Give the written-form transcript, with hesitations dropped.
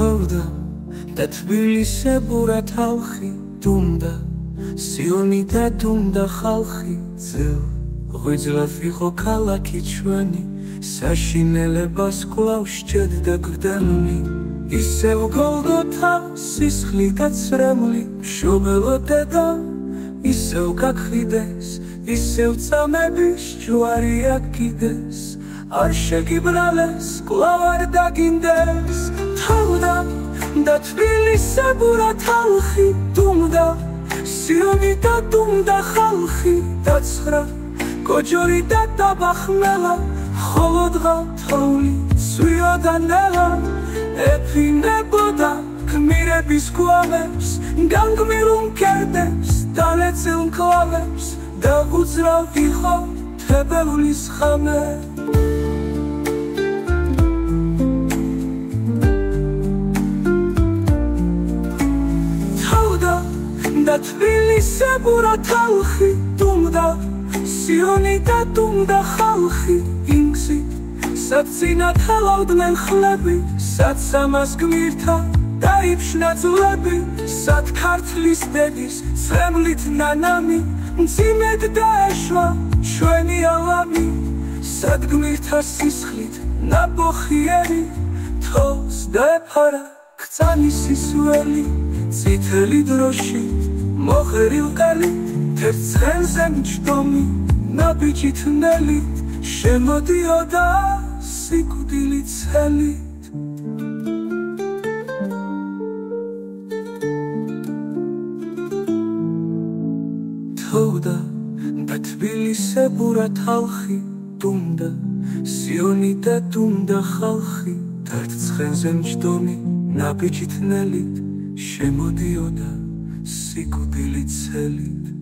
თოვდა და თბილისებურად ხალხი დუმდა სიონი და დუმდა ხალხი ძელ ღვიძლად იყო ქალაქი ჩვენი საშინელებას კვლავ სჭედდა გვდელნი ისევ გოლგოთა სისხლი და ცრემლი მშობელოდედა ისევ გაქრიდეს ისევ წამების ჯვარი აქიდეს არ შეგიბრალეს კვლავ არ დაგინდეს თოვდა და თბილისებურად ხალხი დუმდა სიონი და დუმდა ხალხი დაცხრა კოჯორი და დაბახმელა ხოლო დღა თოვლი სვიოდა ნელა ეფინებოდა გმირების გვამებს განგმირულ მკერდებს დანეცილ მკლავებს და უძრავ იყო თებევლის ხამე თოვდა და თბილისებურად ხალხი დუმდა სიონი და დუმდა ხალხი ინგზით სად თალავდნენ ხლები სად სამას გმირთა დაიფშნა ძვლები სად ქართლის დედის ცრემლით ნანამი მძიმედ დაეშვა ჩვენი ალამი სად გმირთა სისხლით ნაბოხიერი თოს დაეფარა ქცანი სისველი წითელი დროში მოხერილყელი თერცხენზე მჯდომი ნაბიჯით ნელით შემოდიოდა სიკვდილით ცელით თოვდა და თბილისებურად ხალხი დუმდა სიონი და დუმდა ხალხი თერცხენზე მჯდომი ნაბიჯით ნელით შემოდიოდა სიკვდილით ცელით